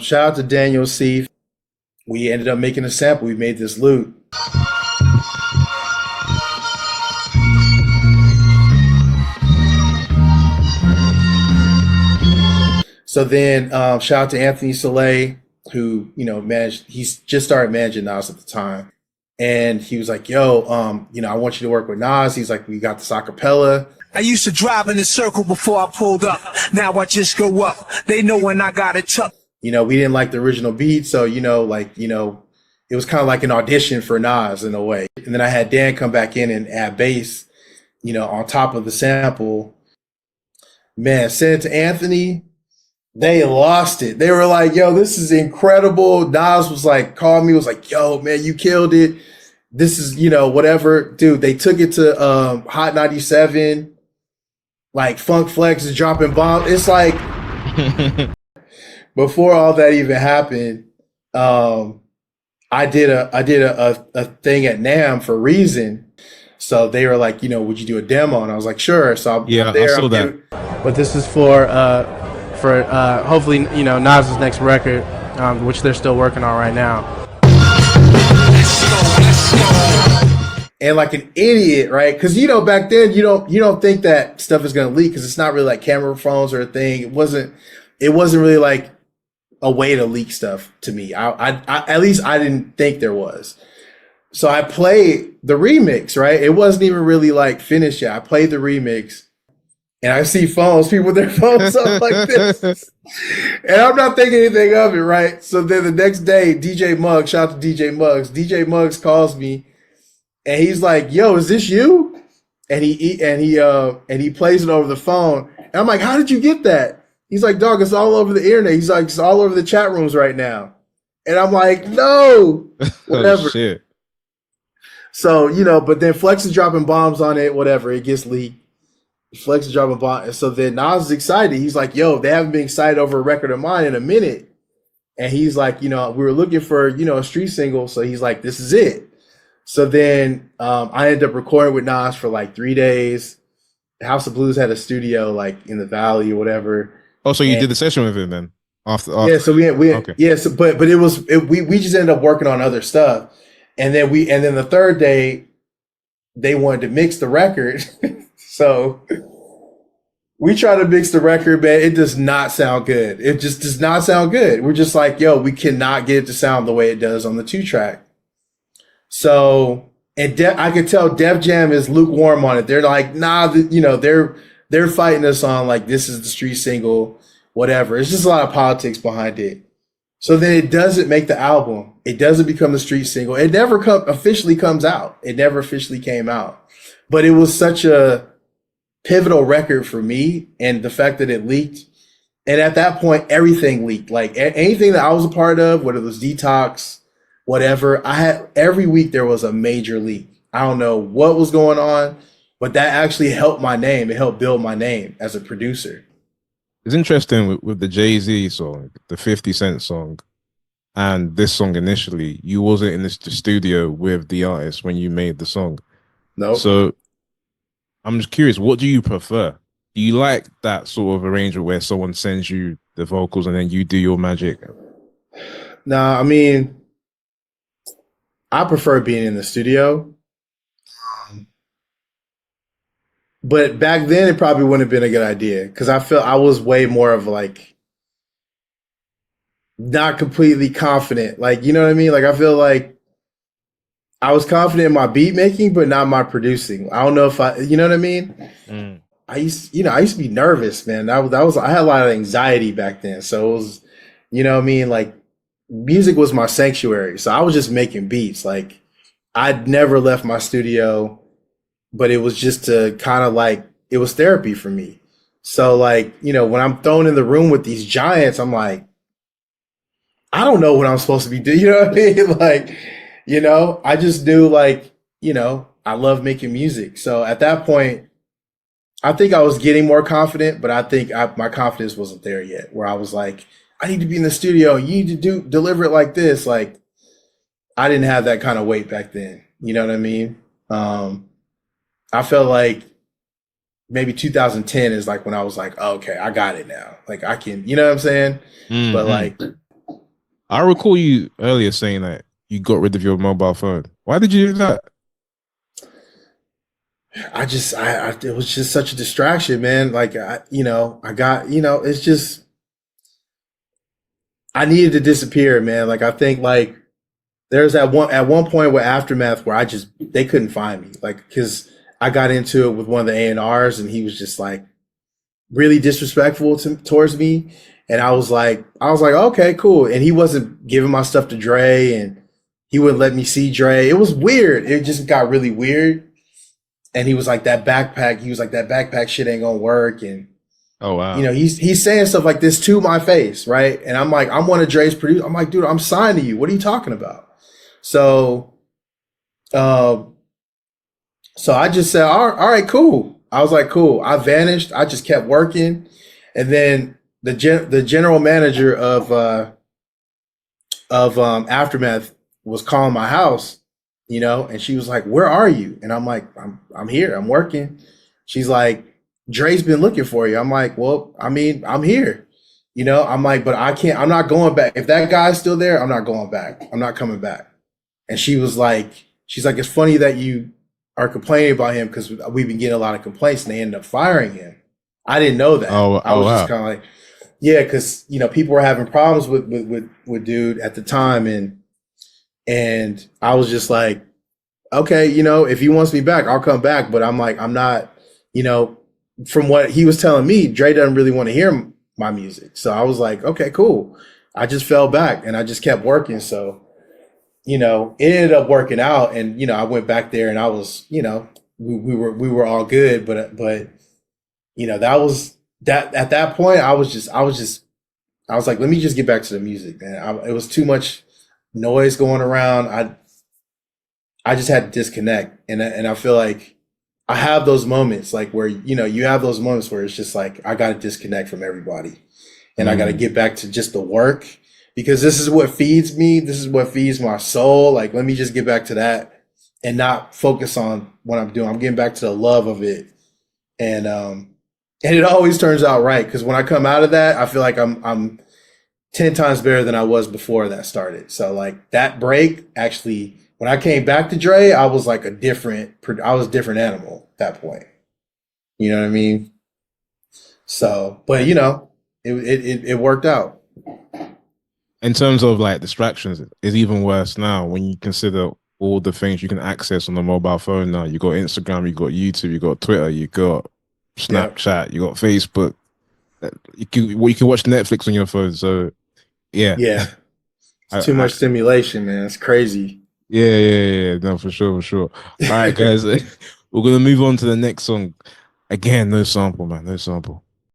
shout out to Daniel C. We ended up making a sample. We made this loop. So then shout out to Anthony Soleil, who, he's just started managing Nas at the time. And he was like, yo, I want you to work with Nas. He's like, we got this acapella. I used to drive in a circle before I pulled up. Now I just go up. They know when I got it tough. We didn't like the original beat. So, it was kind of like an audition for Nas in a way. And then I had Dan come back in and add bass, on top of the sample. Man, sent it to Anthony. They lost it. They were like, yo, this is incredible. Nas was like, called me, was like, yo, man, you killed it. This is, whatever. Dude, they took it to Hot 97. Like Funk Flex is dropping bombs. It's like, before all that even happened, I did a thing at NAMM for Reason. So they were like, would you do a demo? And I was like, sure. So I'm there. I saw that. But this is for hopefully, Nas's next record, which they're still working on right now. And like an idiot, right? Because back then you don't think that stuff is gonna leak because it's not really like camera phones or a thing. It wasn't really like a way to leak stuff to me. I at least I didn't think there was. So I played the remix, right? It wasn't even really like finished yet. I played the remix. And I see people with their phones up like this. And I'm not thinking anything of it, right? So then the next day, DJ Muggs, shout out to DJ Muggs. DJ Muggs calls me and he's like, yo, is this you? And he plays it over the phone. And I'm like, how did you get that? He's like, dog, it's all over the internet. He's like, it's all over the chat rooms right now. And I'm like, no, whatever. Oh, shit. So, but then Flex is dropping bombs on it, whatever. It gets leaked. Flex is dropping bomb. So then Nas is excited. He's like, yo, they haven't been excited over a record of mine in a minute. And he's like, we were looking for, a street single. So he's like, this is it. So then I ended up recording with Nas for like 3 days. House of Blues had a studio like in the Valley or whatever. Oh, so you did the session with him then? After. Yeah, so we okay. Yeah, so but we just ended up working on other stuff. And then the third day they wanted to mix the record. So we try to mix the record, man. It does not sound good. It just does not sound good. We're just like, yo, we cannot get it to sound the way it does on the 2-track. So, and I could tell Def Jam is lukewarm on it. They're like, nah, they're fighting us on like, this is the street single, whatever. It's just a lot of politics behind it. So then it doesn't make the album. It doesn't become the street single. It never officially comes out. It never officially came out. But it was such a pivotal record for me, and the fact that it leaked, and at that point everything leaked. Like anything that I was a part of, whether it was Detox, whatever, I had every week there was a major leak. I don't know what was going on, but that actually helped my name. It helped build my name as a producer. It's interesting with the Jay-Z song, the 50 Cent song, and this song initially, you wasn't in the studio with the artist when you made the song. No. So I'm just curious, what do you prefer? Do you like that sort of arrangement where someone sends you the vocals and then you do your magic? Nah, I mean, I prefer being in the studio. But back then, it probably wouldn't have been a good idea because I felt I was way more of like not completely confident. Like, you know what I mean? Like, I feel like I was confident in my beat making, but not my producing. I don't know if you know what I mean? Mm. I used to be nervous, man. I had a lot of anxiety back then. So it was, you know what I mean? Like, music was my sanctuary. So I was just making beats. Like, I'd never left my studio, but it was just to kind of like, it was therapy for me. So like, when I'm thrown in the room with these giants, I'm like, I don't know what I'm supposed to be doing. You know what I mean? Like, I just knew like, I love making music. So at that point, I think I was getting more confident, but I think my confidence wasn't there yet, where I was like, I need to be in the studio. You need to deliver it like this. Like, I didn't have that kind of weight back then. You know what I mean? I felt like maybe 2010 is like when I was like, oh, okay, I got it now. Like I can, you know what I'm saying? Mm-hmm. But like, I recall you earlier saying that you got rid of your mobile phone. Why did you do that? It was just such a distraction, man. Like, I got, it's just, I needed to disappear, man. Like, I think like there's at one point with Aftermath where they couldn't find me. Like, cause I got into it with one of the A&Rs and he was just like really disrespectful towards me. And I was like, okay, cool. And he wasn't giving my stuff to Dre and he wouldn't let me see Dre. It was weird. It just got really weird. And he was like, that backpack shit ain't gonna work. And Oh wow. he's saying stuff like this to my face, right? And I'm like, I'm one of Dre's producers. I'm like, dude, I'm signed to you. What are you talking about? So, so I just said, all right, cool. I was like, cool. I vanished. I just kept working, and then the general manager of Aftermath was calling my house, and she was like, "Where are you?" And I'm like, "I'm here. I'm working." She's like, "Dre's been looking for you." I'm like, "Well, I mean, I'm here." I'm like, "But I can't. I'm not going back. If that guy's still there, I'm not going back. I'm not coming back." And she's like, "It's funny that you are complaining about him because we've been getting a lot of complaints, and they ended up firing him." I didn't know that. I was just kind of like, yeah, because people were having problems with dude at the time, and I was just like, okay, if he wants me back, I'll come back. But I'm like, I'm not, from what he was telling me, Dre doesn't really want to hear my music. So I was like, okay, cool. I just fell back and I just kept working. So, it ended up working out, and I went back there and I was, we were all good, but that was that at that point I was like, let me just get back to the music, man. It was too much noise going around. I just had to disconnect, and I feel like I have those moments like where you have those moments where it's just like I got to disconnect from everybody, and I got to get back to just the work, because this is what feeds me. This is what feeds my soul. Like, let me just get back to that and not focus on what I'm doing. I'm getting back to the love of it, and it always turns out right, because when I come out of that, I feel like I'm 10 times better than I was before that started. So like that break, actually, when I came back to Dre, I was like a different animal at that point. You know what I mean? So, but it worked out. In terms of like distractions, it's even worse now when you consider all the things you can access on the mobile phone now. You got Instagram, you got YouTube, you got Twitter, you got Snapchat, you got Facebook. You can watch Netflix on your phone. So yeah. It's too much stimulation, man. It's crazy. Yeah. No, for sure. All right, guys. We're gonna move on to the next song. Again, no sample, man. No sample.